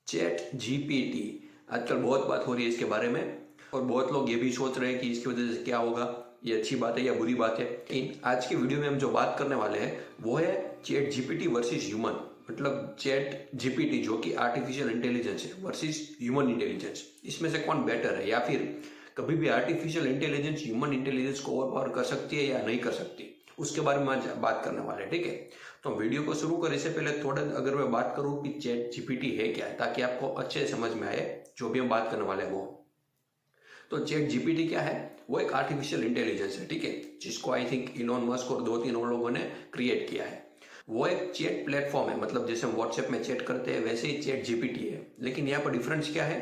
Chat GPT आजकल बहुत बात हो रही है इसके बारे में और बहुत लोग ये भी सोच रहे हैं कि इसकी वजह से क्या होगा, ये अच्छी बात है या बुरी बात है। लेकिन आज की वीडियो में हम जो बात करने वाले हैं वो है चैट जीपीटी वर्सेस ह्यूमन, मतलब चैट जीपीटी जो कि आर्टिफिशियल इंटेलिजेंस है वर्सेस ह्यूमन इंटेलिजेंस। इसमें से कौन बेटर है, या फिर कभी भी आर्टिफिशियल इंटेलिजेंस ह्यूमन इंटेलिजेंस को ओवरपावर कर सकती है या नहीं कर सकती, उसके बारे में आज बात करने वाले हैं। ठीक है, तो वीडियो को शुरू करने से पहले थोड़ा अगर मैं बात करूं कि चैट जीपीटी है क्या, ताकि आपको अच्छे समझ में आए जो भी हम बात करने वाले हैं वो। तो चैट जीपीटी क्या है, वो एक आर्टिफिशियल इंटेलिजेंस है, ठीक है, जिसको आई थिंक इलॉन मस्क और 2-3 और लोगों ने क्रिएट किया है। वो एक चैट प्लेटफॉर्म है, मतलब जैसे हम व्हाट्सएप में चैट करते हैं वैसे ही चैट जीपीटी है। लेकिन यहाँ पर डिफरेंस क्या है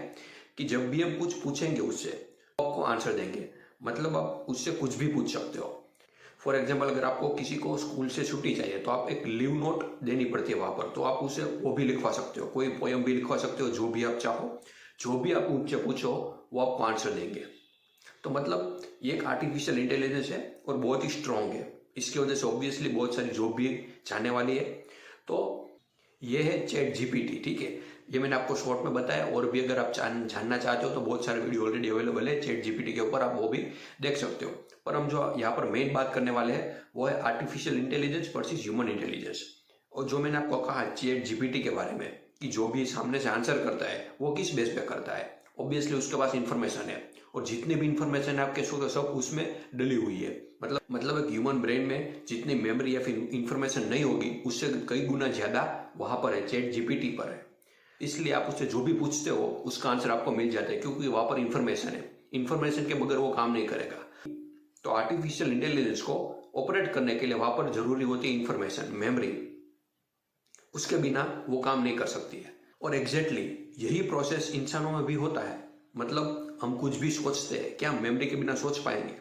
कि जब भी हम कुछ पूछेंगे उससे तो आपको आंसर देंगे, मतलब आप उससे कुछ भी पूछ सकते हो। फॉर एग्जाम्पल, अगर आपको किसी को स्कूल से छुट्टी चाहिए तो आप एक लीव नोट देनी पड़ती है वहां पर, तो आप उसे वो भी लिखवा सकते हो, कोई पोयम भी लिखवा सकते हो, जो भी आप चाहो, जो भी आप उनसे पूछो वो आपको आंसर देंगे। तो मतलब ये एक आर्टिफिशियल इंटेलिजेंस है और बहुत ही स्ट्रांग है। इसकी वजह से ऑब्वियसली बहुत सारी जॉब भी जाने वाली है। तो ये है चैट जीपीटी, ठीक है, ये मैंने आपको शॉर्ट में बताया। और भी अगर आप जानना चाहते हो तो बहुत सारे वीडियो ऑलरेडी अवेलेबल है चैट जीपीटी के ऊपर, आप वो भी देख सकते हो। पर हम जो यहाँ पर मेन बात करने वाले हैं वो है artificial intelligence versus human intelligence. और जो मैंने आपको कहा चैट जीपीटी के बारे में कि जो भी सामने से आंसर करता है वो किस बेस पे करता है, ऑब्वियसली उसके पास इंफॉर्मेशन है, और जितनी भी इंफॉर्मेशन है आपके सब उसमें डली हुई है। मतलब एक ह्यूमन ब्रेन में जितनी मेमोरी या फिर इंफॉर्मेशन नहीं होगी उससे कई गुना ज्यादा वहां पर है, चैट जीपीटी पर है। इसलिए आप उससे जो भी पूछते हो उसका आंसर आपको मिल जाता है, क्योंकि वहां पर इंफॉर्मेशन है। इंफॉर्मेशन के बगैर वो काम नहीं करेगा। तो आर्टिफिशियल इंटेलिजेंस को ऑपरेट करने के लिए वहां पर जरूरी होती है इंफॉर्मेशन, मेमोरी। उसके बिना वो काम नहीं कर सकती है। और एग्जैक्टली यही प्रोसेस इंसानों में भी होता है। मतलब हम कुछ भी सोचते हैं, क्या हम मेमोरी के बिना सोच पाएंगे?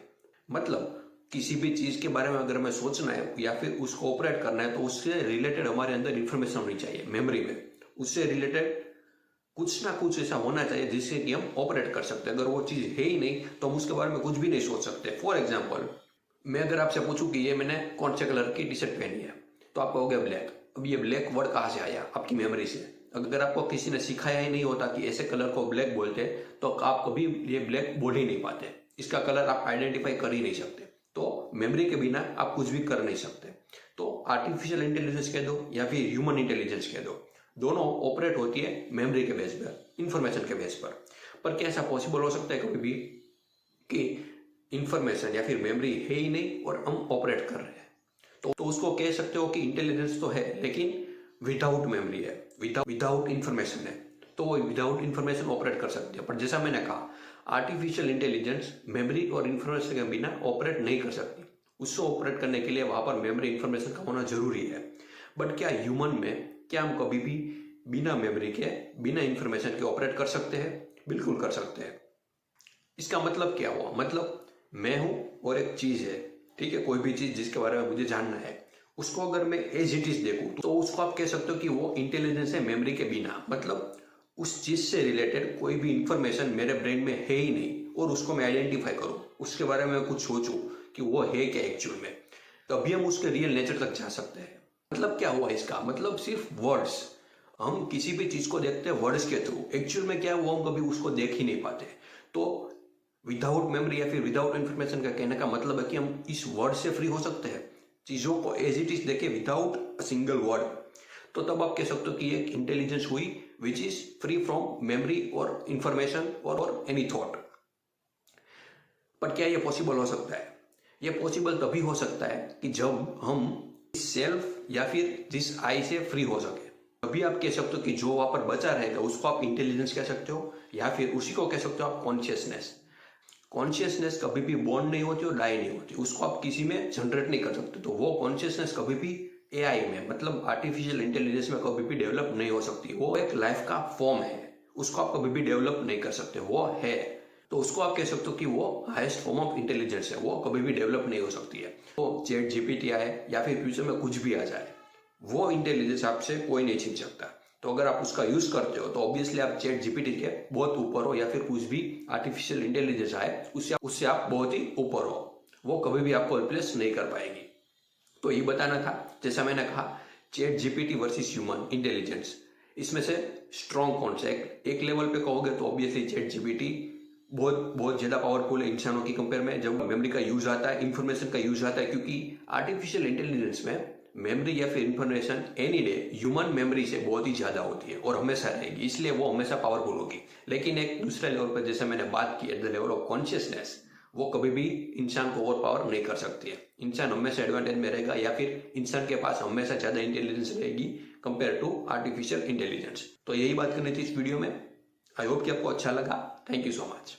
मतलब किसी भी चीज के बारे में अगर हमें सोचना है या फिर उसको ऑपरेट करना है तो उससे रिलेटेड हमारे अंदर इंफॉर्मेशन होनी चाहिए मेमोरी में। उससे रिलेटेड कुछ ना कुछ ऐसा होना चाहिए जिससे कि हम ऑपरेट कर सकते हैं। अगर वो चीज है ही नहीं तो हम उसके बारे में कुछ भी नहीं सोच सकते। फॉर एग्जाम्पल, मैं अगर आपसे पूछूं कि ये मैंने कौन से कलर की टी शर्ट पहनी है, तो आप कहोगे ब्लैक। अब ये ब्लैक वर्ड कहाँ से आया? आपकी मेमोरी से। अगर आपको किसी ने सिखाया ही नहीं होता कि ऐसे कलर को ब्लैक बोलते हैं तो आप कभी ये ब्लैक बोल ही नहीं पाते, इसका कलर आप आइडेंटिफाई कर ही नहीं सकते। तो मेमोरी के बिना आप कुछ भी कर नहीं सकते। तो आर्टिफिशियल इंटेलिजेंस कह दो या फिर ह्यूमन इंटेलिजेंस कह दो, दोनों ऑपरेट होती है मेमोरी के बेस पर, इंफॉर्मेशन के बेस पर। क्या ऐसा पॉसिबल हो सकता है कभी भी कि इंफॉर्मेशन या फिर मेमोरी है ही नहीं और हम ऑपरेट कर रहे हैं? तो उसको कह सकते हो कि इंटेलिजेंस तो है लेकिन विदाउट मेमोरी है, विदाउट इंफॉर्मेशन है, तो वो विदाउट इंफॉर्मेशन ऑपरेट कर सकती है। पर जैसा मैंने कहा, आर्टिफिशियल इंटेलिजेंस मेमोरी और इंफॉर्मेशन के बिना ऑपरेट नहीं कर सकती। उससे ऑपरेट करने के लिए वहां पर मेमोरी इंफॉर्मेशन का होना जरूरी है। बट क्या ह्यूमन में, क्या हम कभी भी बिना मेमोरी के, बिना इंफॉर्मेशन के ऑपरेट कर सकते हैं? बिल्कुल कर सकते हैं। इसका मतलब क्या हुआ? मतलब मैं हूं और एक चीज है, ठीक है, कोई भी चीज जिसके बारे में मुझे जानना है, उसको अगर मैं एज इट इज देखूं तो उसको आप कह सकते हो कि वो इंटेलिजेंस है मेमोरी के बिना। मतलब उस चीज से रिलेटेड कोई भी इंफॉर्मेशन मेरे ब्रेन में है ही नहीं और उसको मैं आइडेंटिफाई करूं, उसके बारे में कुछ सोचूं कि वो है क्या एक्चुअल में, तभी हम उसके रियल नेचर तक जा सकते हैं। मतलब क्या हुआ इसका? मतलब सिर्फ वर्ड्स, हम किसी भी चीज को देखते हैं वर्ड्स के थ्रू, एक्चुअल में क्या है वो हम कभी उसको देख ही नहीं पाते। तो विदाउट मेमोरी या फिर विदाउट इंफॉर्मेशन का कहने का मतलब है कि हम इस वर्ड से फ्री हो सकते हैं, चीजों को एज इट इज देखे विदाउट अ सिंगल वर्ड। तो तब आप कह सकते हो कि एक इंटेलिजेंस हुई which is free from memory और इंफॉर्मेशन और एनी थॉट। पर क्या ये पॉसिबल हो सकता है? ये पॉसिबल तभी हो सकता है कि जब हम इस सेल्फ या फिर जिस आई से फ्री हो सके। अभी आप कह सकते हो कि जो वहां पर बचा रहेगा उसको आप इंटेलिजेंस कह सकते हो, या फिर उसी को कह सकते हो आप कॉन्शियसनेस। कॉन्शियसनेस कभी भी बॉर्न नहीं होती और डाई नहीं होती, उसको आप किसी में जनरेट नहीं कर सकते। तो वो कॉन्शियसनेस कभी भी एआई में, मतलब आर्टिफिशियल इंटेलिजेंस में कभी भी डेवलप नहीं हो सकती। वो एक लाइफ का फॉर्म है, उसको आप कभी भी डेवलप नहीं कर सकते, वो है। तो उसको आप कह सकते हो कि वो हाईएस्ट फॉर्म ऑफ इंटेलिजेंस है, वो कभी भी डेवलप नहीं हो सकती है। तो चैट जीपीटी आए या फिर फ्यूचर में कुछ भी आ जाए, वो इंटेलिजेंस आपसे कोई नहीं छीन सकता। तो अगर आप उसका यूज करते हो तो ऑब्वियसली आप चैट जीपीटी के बहुत ऊपर हो, या फिर कुछ भी आर्टिफिशियल इंटेलिजेंस आए उससे आप बहुत ही ऊपर हो, वो कभी भी आपको रिप्लेस नहीं कर पाएगी। तो ये बताना था, जैसा मैंने कहा, chat GPT versus human intelligence, इसमें से स्ट्रॉन्ग कौन सा है। एक लेवल पे कहोगे तो ऑब्वियसली चैट जीपीटी बहुत ज़्यादा पावरफुल है इंसानों की कंपेयर में। जब मेमोरी का यूज आता है, इंफॉर्मेशन का यूज आता है, क्योंकि आर्टिफिशियल इंटेलिजेंस में मेमोरी या फिर information any day human memory से बहुत ही ज़्यादा होती है और हमेशा रहेगी, इसलिए वो हमेशा पावरफुल होगी। लेकिन एक दूसरे लेवल पर जैसे मैंने बात की at the level of consciousness, वो कभी भी इंसान को ओवर पावर नहीं कर सकती है। इंसान हमेशा एडवांटेज में रहेगा या फिर इंसान के पास हमेशा ज़्यादा इंटेलिजेंस रहेगी कंपेयर टू आर्टिफिशियल इंटेलिजेंस। तो यही बात करनी थी इस वीडियो में। आई होप कि आपको अच्छा लगा। Thank you so much.